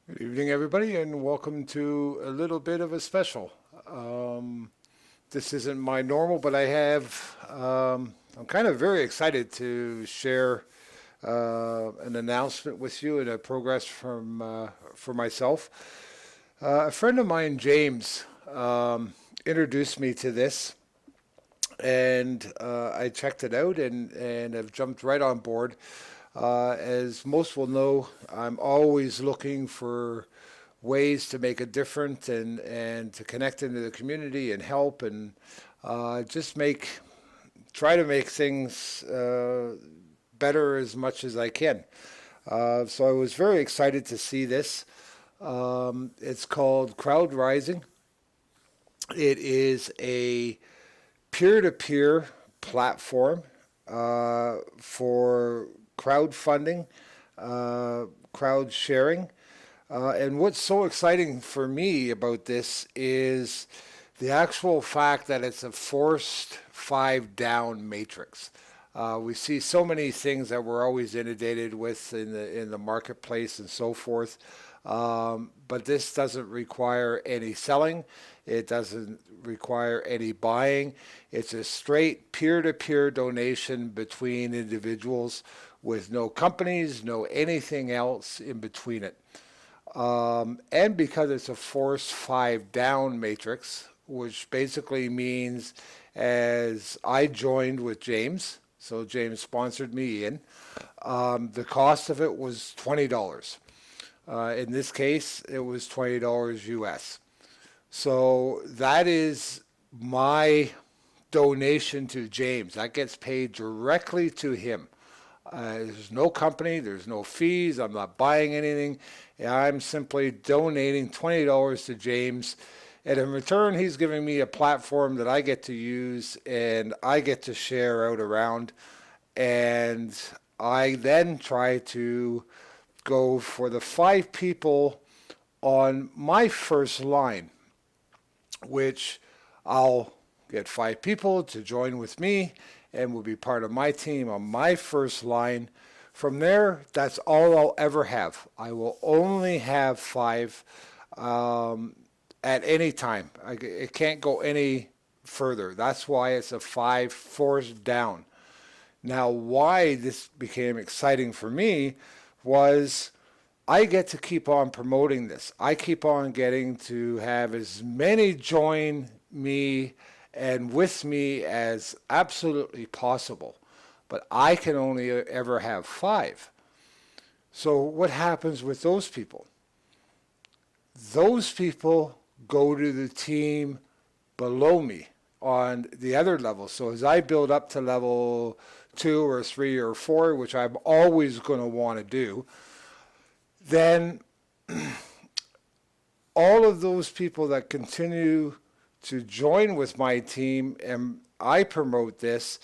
Good evening, everybody, and welcome to a little bit of a special. This isn't my normal, but I'm kind of very excited to share an announcement with you and a progress for myself. A friend of mine, James, introduced me to this, and I checked it out and have jumped right on board. As most will know, I'm always looking for ways to make a difference and to connect into the community and help and just try to make things better as much as I can. So I was very excited to see this. It's called Crowdrising. It is a peer-to-peer platform for crowdfunding, crowd sharing. And what's so exciting for me about this is the actual fact that it's a forced five down matrix. We see so many things that we're always inundated with in the marketplace and so forth. But this doesn't require any selling. It doesn't require any buying. It's a straight peer-to-peer donation between individuals with no companies, no anything else in between it. And because it's a force five down matrix, which basically means as I joined with James, so James sponsored me in, the cost of it was $20. In this case, it was $20 US. So that is my donation to James. That gets paid directly to him. There's no company, there's no fees, I'm not buying anything. I'm simply donating $20 to James. And in return, he's giving me a platform that I get to use and I get to share out around. And I then try to go for the five people on my first line, which I'll get five people to join with me and will be part of my team on my first line. From there, that's all I'll ever have. I will only have five at any time. It can't go any further. That's why it's a five forced down. Now, why this became exciting for me was I get to keep on promoting this. I keep on getting to have as many join me and with me as absolutely possible. But I can only ever have five. So what happens with those people? Those people go to the team below me on the other level. So as I build up to level 2 or 3 or 4, which I'm always going to want to do, then all of those people that continue to join with my team and I promote this,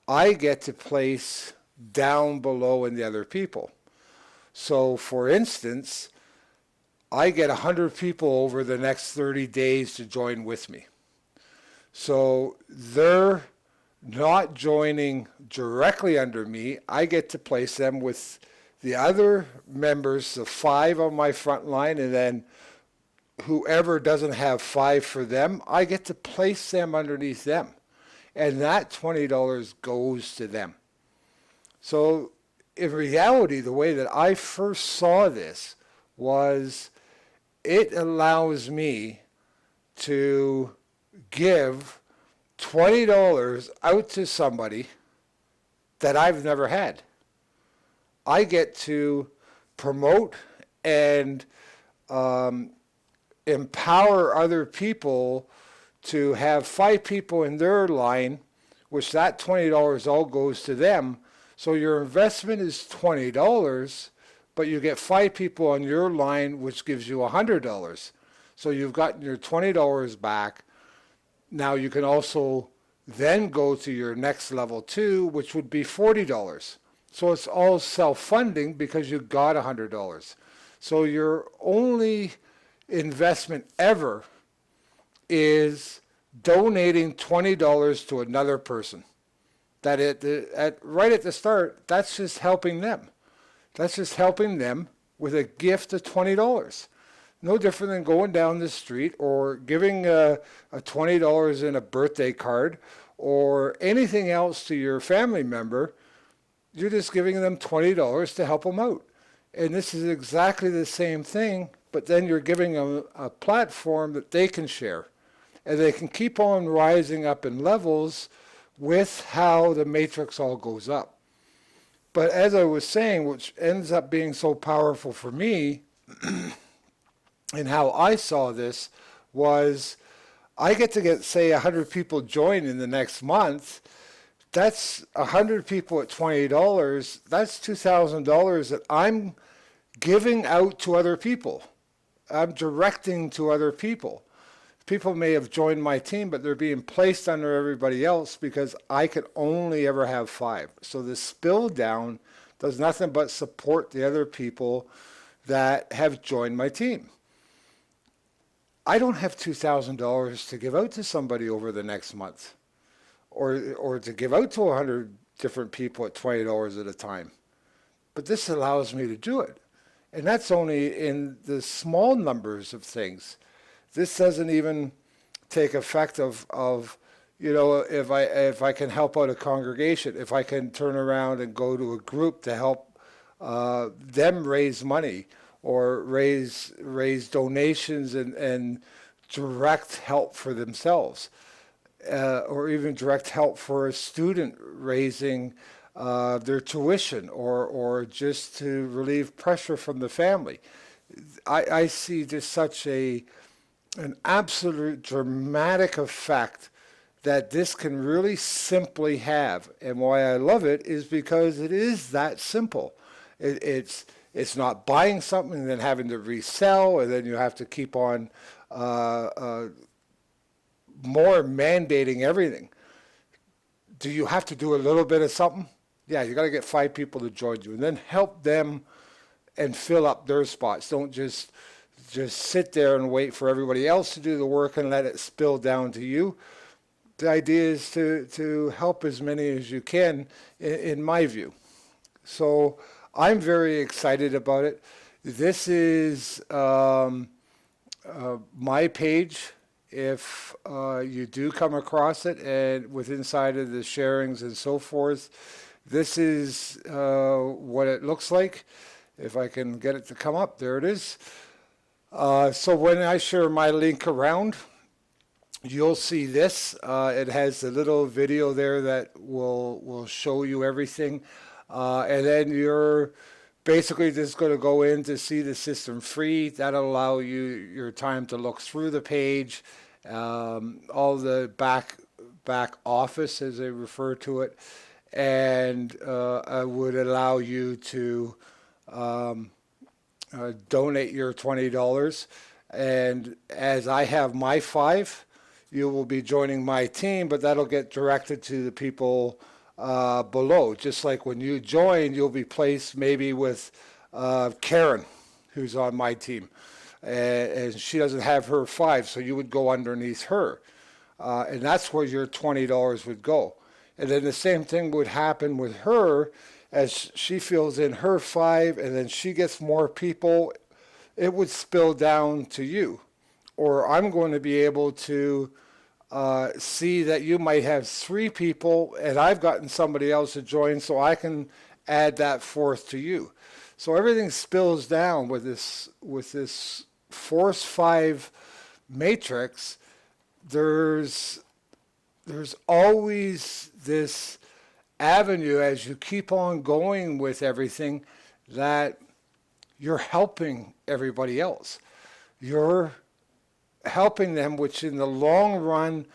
I get to place down below in the other people. So for instance, I get 100 people over the next 30 days to join with me. So they're not joining directly under me. I get to place them with the other members, the five on my front line, and then whoever doesn't have five for them, I get to place them underneath them. And that $20 goes to them. So in reality, the way that I first saw this was it allows me to give $20 out to somebody that I've never had. I get to promote and empower other people to have five people in their line, which that $20 all goes to them. So your investment is $20, but you get five people on your line, which gives you $100. So you've gotten your $20 back. Now you can also then go to your next level 2, which would be $40. So it's all self-funding because you got $100. So your only investment ever is donating $20 to another person. Right at the start, that's just helping them. That's just helping them with a gift of $20. No different than going down the street or giving a $20 in a birthday card or anything else to your family member. You're just giving them $20 to help them out. And this is exactly the same thing, but then you're giving them a platform that they can share. And they can keep on rising up in levels with how the matrix all goes up. But as I was saying, which ends up being so powerful for me, and how I saw this was I get to get, say, 100 people join in the next month. That's 100 people at $20. That's $2,000 that I'm giving out to other people. I'm directing to other people. People may have joined my team, but they're being placed under everybody else because I can only ever have 5. So the spill down does nothing but support the other people that have joined my team. I don't have $2,000 to give out to somebody over the next month or to give out to 100 different people at $20 at a time. But this allows me to do it. And that's only in the small numbers of things. This doesn't even take effect of if I can help out a congregation, if I can turn around and go to a group to help them raise money or raise donations and direct help for themselves, or even direct help for a student raising their tuition or just to relieve pressure from the family. I see just such an absolute dramatic effect that this can really simply have. And why I love it is because it is that simple. It's not buying something and then having to resell, and then you have to keep on more mandating everything. Do you have to do a little bit of something? Yeah, you got to get 5 people to join you and then help them and fill up their spots. Don't just sit there and wait for everybody else to do the work and let it spill down to you. The idea is to help as many as you can, in my view. So I'm very excited about it. This is my page. If you do come across it, and with inside of the sharings and so forth, this is what it looks like. If I can get it to come up, there it is. So when I share my link around, you'll see this. It has a little video there that will show you everything. And then you're basically just going to go in to see the system free. That'll allow you your time to look through the page, all the back office, as they refer to it, and I would allow you to donate your $20. And as I have my 5, you will be joining my team, but that'll get directed to the people below. Just like when you join, you'll be placed maybe with Karen, who's on my team, and she doesn't have her 5, so you would go underneath her, and that's where your $20 would go. And then the same thing would happen with her as she fills in her 5, and then she gets more people. It would spill down to you, or I'm going to be able to see that you might have 3 people and I've gotten somebody else to join, so I can add that 4th to you. So everything spills down with this force 5 matrix. There's always this avenue as you keep on going with everything that you're helping everybody else. You're helping them, which in the long run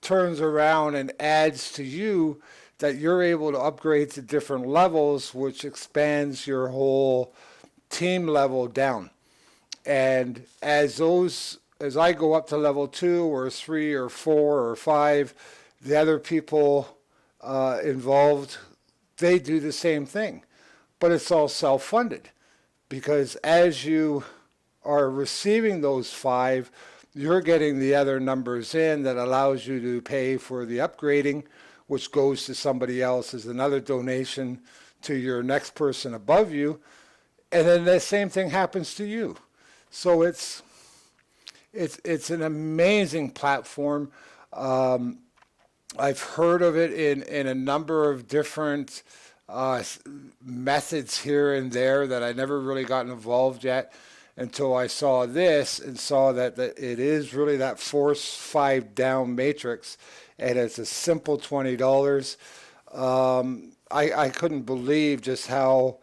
turns around and adds to you, that you're able to upgrade to different levels, which expands your whole team level down. And as I go up to level 2 or 3 or 4 or 5, the other people involved, they do the same thing. But it's all self-funded, because as you are receiving those 5, you're getting the other numbers in that allows you to pay for the upgrading, which goes to somebody else as another donation to your next person above you. and then the same thing happens to you. So it's an amazing platform. I've heard of it in a number of different methods here and there that I never really got involved yet until I saw this and saw that it is really that force 5 down matrix, and it's a simple $20. I couldn't believe just how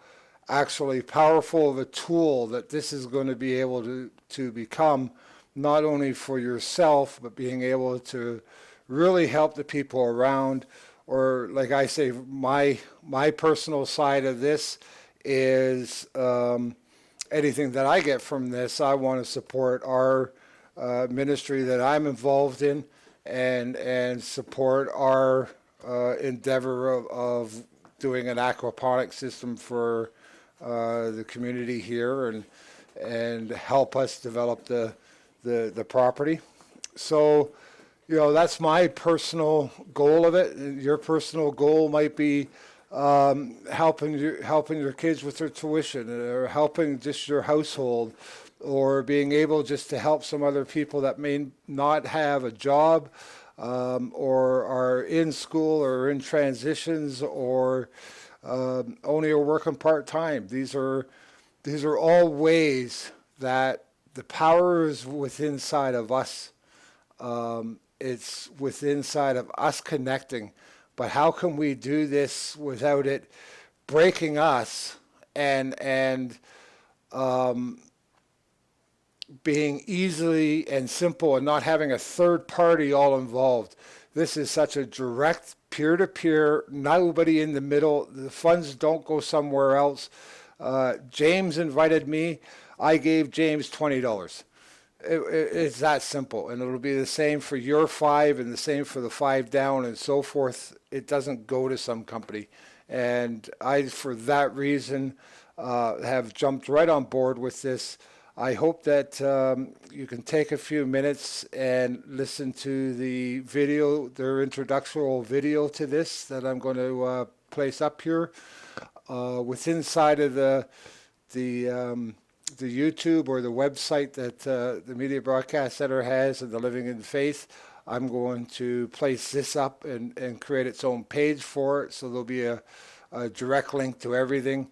actually powerful of a tool that this is going to be able to become, not only for yourself, but being able to really help the people around. Or like I say, my personal side of this is anything that I get from this, I want to support our ministry that I'm involved in, and support our endeavor of doing an aquaponic system for the community here, and help us develop the property. So, that's my personal goal of it. Your personal goal might be helping your kids with their tuition, or helping just your household, or being able just to help some other people that may not have a job, or are in school or in transitions, or only are working part-time. These are all ways that the power is within inside of us. It's within inside of us connecting. But how can we do this without it breaking us and being easily and simple, and not having a third party all involved? This is such a direct peer-to-peer, nobody in the middle. The funds don't go somewhere else. James invited me. I gave James $20. It's that simple, and it'll be the same for your 5 and the same for the 5 down and so forth. It doesn't go to some company, and I, for that reason, have jumped right on board with this. I hope that you can take a few minutes and listen to the video, their introductory video to this that I'm going to place up here within inside of the YouTube or the website that the Media Broadcast Center has, and the Living in Faith. I'm going to place this up and create its own page for it, so there'll be a direct link to everything.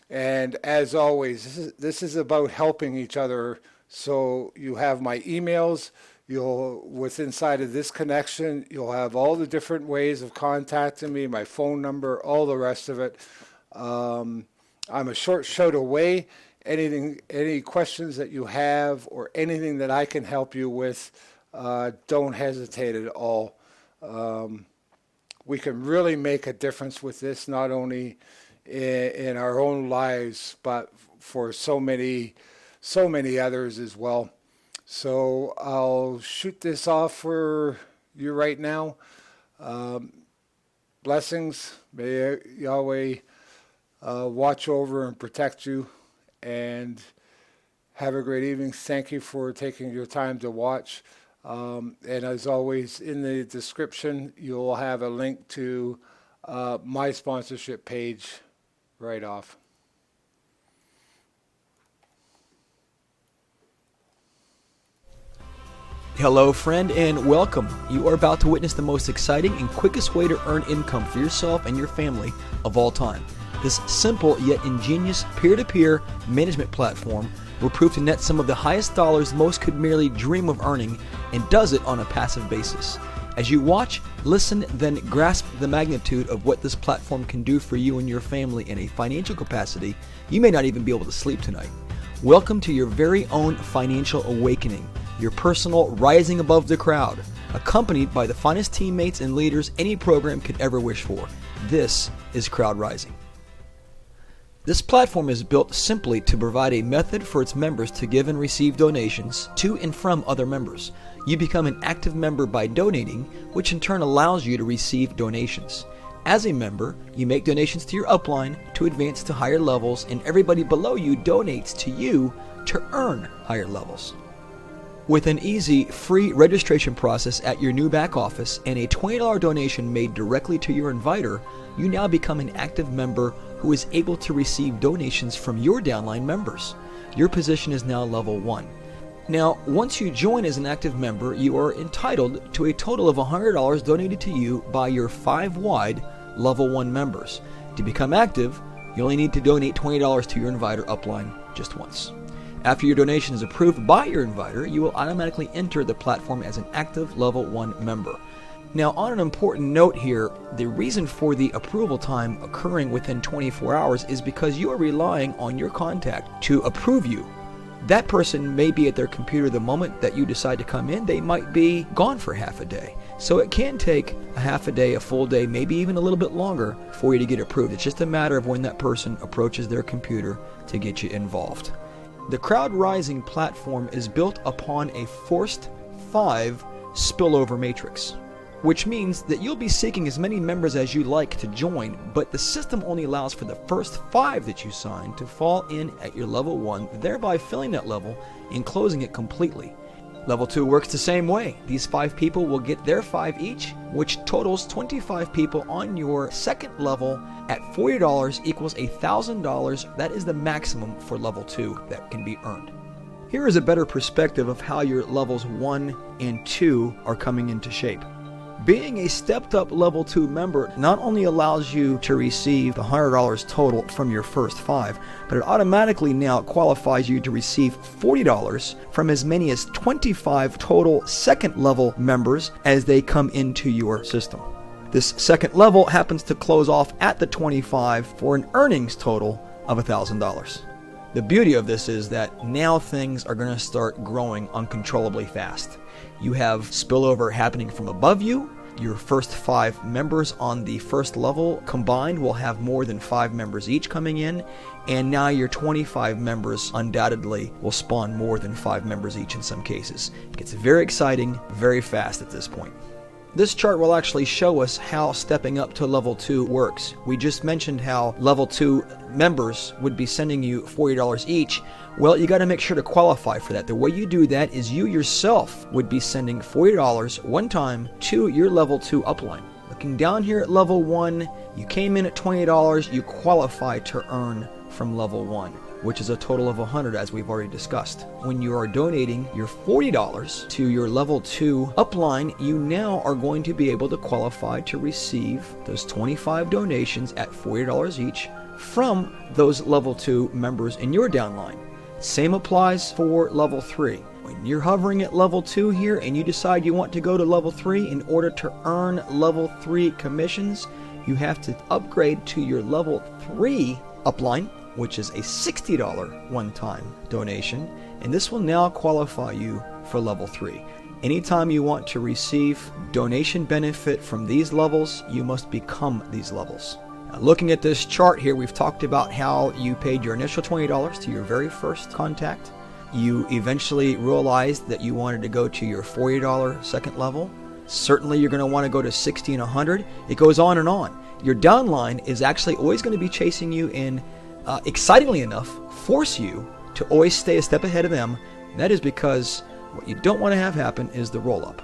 And as always, this is about helping each other. So you have my emails. Within inside of this connection, you'll have all the different ways of contacting me, my phone number, all the rest of it. I'm a short shout away. Any questions that you have, or anything that I can help you with, don't hesitate at all. We can really make a difference with this, not only in our own lives, but for so many others as well. So I'll shoot this off for you right now. Blessings. May Yahweh watch over and protect you, and have a great evening. Thank you for taking your time to watch. And as always, in the description, you'll have a link to my sponsorship page right off. Hello, friend, and welcome. You are about to witness the most exciting and quickest way to earn income for yourself and your family of all time. This simple yet ingenious peer-to-peer management platform will prove to net some of the highest dollars most could merely dream of earning, and does it on a passive basis. As you watch, listen, then grasp the magnitude of what this platform can do for you and your family in a financial capacity you may not even be able to sleep tonight. Welcome to your very own financial awakening, your personal rising above the crowd, accompanied by the finest teammates and leaders any program could ever wish for. This is Crowdrising. This platform is built simply to provide a method for its members to give and receive donations to and from other members. You become an active member by donating, which in turn allows you to receive donations. As a member, you make donations to your upline to advance to higher levels, and everybody below you donates to you to earn higher levels. With an easy, free registration process at your new back office and a $20 donation made directly to your inviter, you now become an active member who who is able to receive donations from your downline members. Your position is now level 1. Now, once you join as an active member, you are entitled to a total of $100 donated to you by your 5-wide level 1 members. To become active, you only need to donate $20 to your inviter upline just once. After your donation is approved by your inviter, you will automatically enter the platform as an active level 1 member. Now, on an important note here, the reason for the approval time occurring within 24 hours is because you are relying on your contact to approve you. That person may be at their computer the moment that you decide to come in. They might be gone for half a day. So it can take a half a day, a full day, maybe even a little bit longer for you to get approved. It's just a matter of when that person approaches their computer to get you involved. The Crowdrising platform is built upon a forced 5 spillover matrix, which means that you'll be seeking as many members as you like to join, but the system only allows for the first 5 that you sign to fall in at your level 1, thereby filling that level and closing it completely. Level 2 works the same way. These 5 people will get their 5 each, which totals 25 people on your second level at $40 equals $1,000. That is the maximum for level 2 that can be earned. Here is a better perspective of how your levels 1 and 2 are coming into shape. Being a stepped up level 2 member not only allows you to receive the $100 total from your first 5, but it automatically now qualifies you to receive $40 from as many as 25 total second level members as they come into your system. This second level happens to close off at the 25 for an earnings total of $1,000. The beauty of this is that now things are going to start growing uncontrollably fast. You have spillover happening from above you. Your first 5 members on the first level combined will have more than 5 members each coming in, and now your 25 members undoubtedly will spawn more than 5 members each in some cases. It gets very exciting very fast at this point. This chart will actually show us how stepping up to level 2 works. We just mentioned how level 2 members would be sending you $40 each. Well, you got to make sure to qualify for that. The way you do that is you yourself would be sending $40 one time to your level 2 upline. Looking down here at level 1, you came in at $20, you qualify to earn from level 1, which is a total of $100 as we've already discussed. When you are donating your $40 to your level 2 upline, you now are going to be able to qualify to receive those 25 donations at $40 each from those level 2 members in your downline. Same applies for level 3. When you're hovering at level 2 here and you decide you want to go to level 3, in order to earn level 3 commissions, you have to upgrade to your level 3 upline, which is a $60 one-time donation, and this will now qualify you for level 3. Anytime you want to receive donation benefit from these levels, you must become these levels. Now, looking at this chart here, we've talked about how you paid your initial $20 to your very first contact. You eventually realized that you wanted to go to your $40 second level. Certainly you're going to want to go to $60 and $100. It goes on and on. Your downline is actually always going to be chasing you and excitingly enough, force you to always stay a step ahead of them. That is because what you don't want to have happen is the roll-up.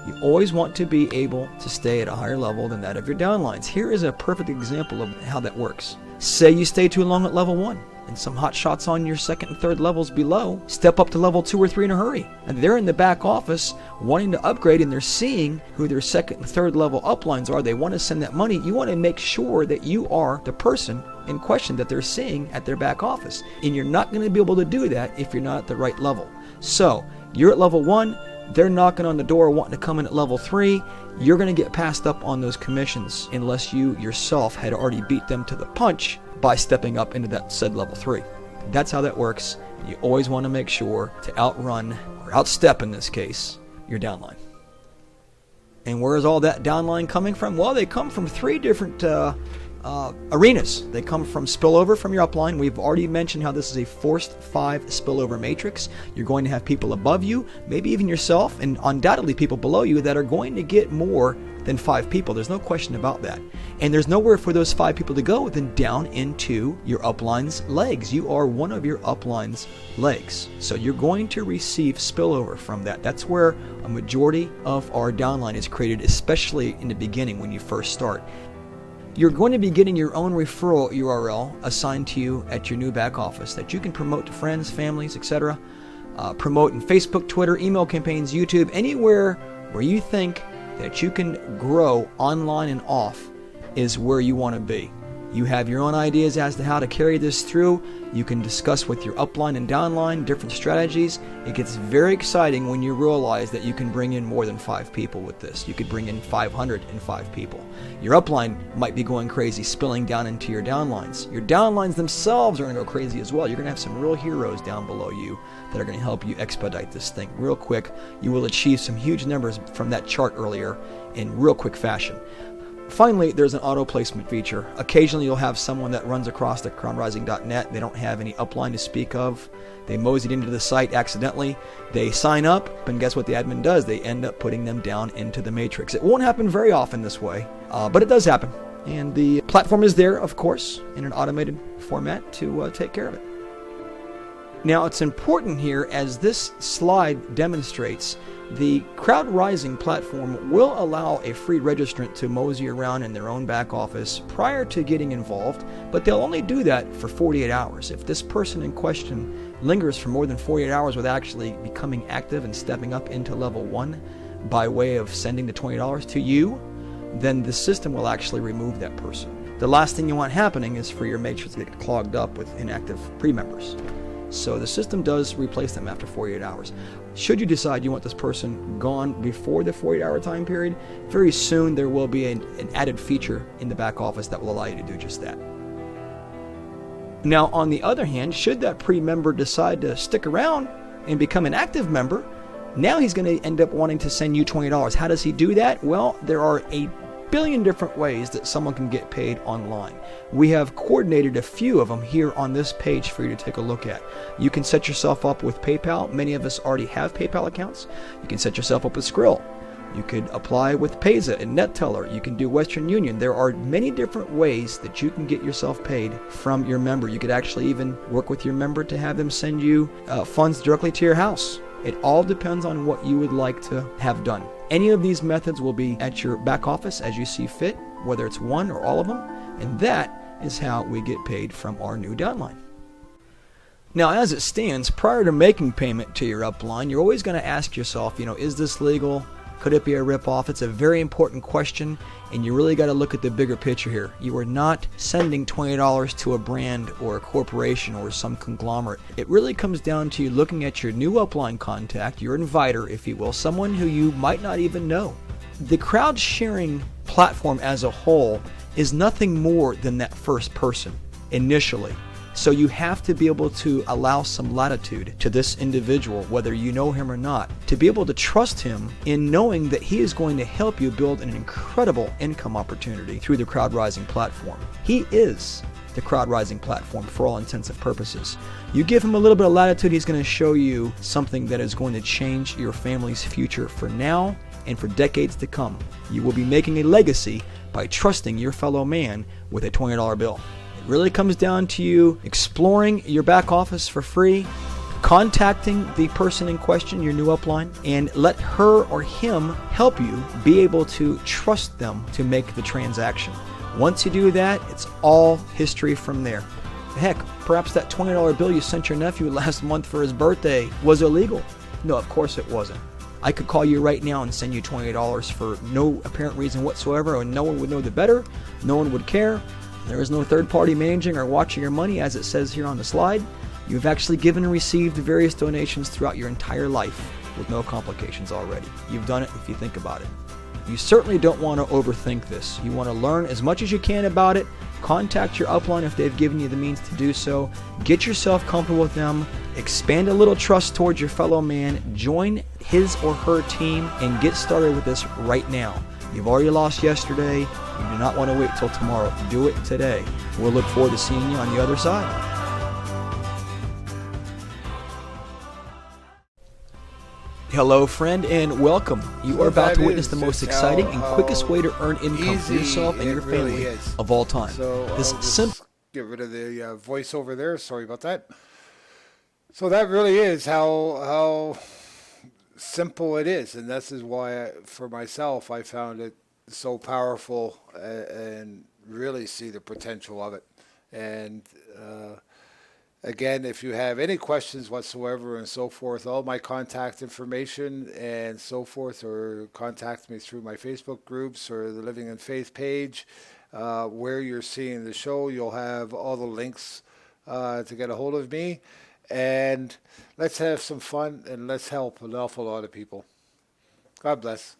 You always want to be able to stay at a higher level than that of your downlines. Here is a perfect example of how that works. Say you stay too long at level 1, and some hot shots on your second and third levels below step up to level 2 or 3 in a hurry. And they're in the back office wanting to upgrade, and they're seeing who their second and third level uplines are. They want to send that money. You want to make sure that you are the person in question that they're seeing at their back office. And you're not going to be able to do that if you're not at the right level. So you're at level 1. They're knocking on the door wanting to come in at level 3. You're going to get passed up on those commissions unless you yourself had already beat them to the punch by stepping up into that said level 3. That's how that works. You always want to make sure to outrun, or outstep in this case, your downline. And where is all that downline coming from? Well, they come from 3 different arenas. They come from spillover from your upline. We've already mentioned how this is a forced 5 spillover matrix. You're going to have people above you, maybe even yourself, and undoubtedly people below you that are going to get more than 5 people. There's no question about that. And there's nowhere for those 5 people to go than down into your upline's legs. You are one of your upline's legs. So you're going to receive spillover from that. That's where a majority of our downline is created, especially in the beginning when you first start. You're going to be getting your own referral URL assigned to you at your new back office that you can promote to friends, families, etc. Promote in Facebook, Twitter, email campaigns, YouTube, anywhere where you think that you can grow online and off is where you want to be. You have your own ideas as to how to carry this through. You can discuss with your upline and downline different strategies. It gets very exciting when you realize that you can bring in more than 5 people with this. You could bring in 505 people. Your upline might be going crazy, spilling down into your downlines. Your downlines themselves are going to go crazy as well. You're going to have some real heroes down below you that are going to help you expedite this thing real quick. You will achieve some huge numbers from that chart earlier in real quick fashion. Finally, there's an auto placement feature. Occasionally you'll have someone that runs across the crowdrising.net. They don't have any upline to speak of. They moseyed into the site accidentally. They sign up, and guess what the admin does? They end up putting them down into the matrix. It won't happen very often this way, but it does happen. And the platform is there, of course, in an automated format to take care of it. Now, it's important here, as this slide demonstrates, the Crowdrising platform will allow a free registrant to mosey around in their own back office prior to getting involved, but they'll only do that for 48 hours. If this person in question lingers for more than 48 hours without actually becoming active and stepping up into level 1 by way of sending the $20 to you, then the system will actually remove that person. The last thing you want happening is for your matrix to get clogged up with inactive pre-members. So the system does replace them after 48 hours. Should you decide you want this person gone before the 48-hour time period, very soon there will be an added feature in the back office that will allow you to do just that. Now, on the other hand, should that pre-member decide to stick around and become an active member, now he's going to end up wanting to send you $20. How does he do that? Well, there are a billion different ways that someone can get paid online. We have coordinated a few of them here on this page for you to take a look at. You can set yourself up with PayPal. Many of us already have PayPal accounts. You can set yourself up with Skrill. You could apply with Payza and NetTeller. You can do Western Union. There are many different ways that you can get yourself paid from your member. You could actually even work with your member to have them send you funds directly to your house. It all depends on what you would like to have done. Any of these methods will be at your back office as you see fit, whether it's one or all of them, and that is how we get paid from our new downline. Now, as it stands, prior to making payment to your upline, you're always going to ask yourself, is this legal? Could it be a ripoff? It's a very important question, and you really got to look at the bigger picture here. You are not sending $20 to a brand or a corporation or some conglomerate. It really comes down to you looking at your new upline contact, your inviter, if you will, someone who you might not even know. The crowd sharing platform as a whole is nothing more than that first person initially. So you have to be able to allow some latitude to this individual, whether you know him or not, to be able to trust him in knowing that he is going to help you build an incredible income opportunity through the Crowdrising platform. He is the Crowdrising platform for all intents and purposes. You give him a little bit of latitude, he's going to show you something that is going to change your family's future for now and for decades to come. You will be making a legacy by trusting your fellow man with a $20 bill. It really comes down to you exploring your back office for free, contacting the person in question, your new upline, and let her or him help you be able to trust them to make the transaction. Once you do that, it's all history from there. Heck, perhaps that $20 bill you sent your nephew last month for his birthday was illegal. No, of course it wasn't. I could call you right now and send you $20 for no apparent reason whatsoever, and no one would know the better. No one would care. There is no third party managing or watching your money, as it says here on the slide. You've actually given and received various donations throughout your entire life with no complications already. You've done it if you think about it. You certainly don't want to overthink this. You want to learn as much as you can about it. Contact your upline if they've given you the means to do so. Get yourself comfortable with them. Expand a little trust towards your fellow man. Join his or her team and get started with this right now. You've already lost yesterday. You do not want to wait till tomorrow. Do it today. We'll look forward to seeing you on the other side. Hello, friend, and welcome. You are about to witness the most exciting and quickest way to earn income for yourself and your family of all time. So This simple. get rid of the voiceover there. Sorry about that. So that really is how simple it is, and this is why for myself I found it so powerful and really see the potential of it. And again, if you have any questions whatsoever and so forth, all my contact information and so forth, or contact me through my Facebook groups or the Living in Faith page, where you're seeing the show, you'll have all the links to get a hold of me. And let's have some fun and let's help an awful lot of people. God bless.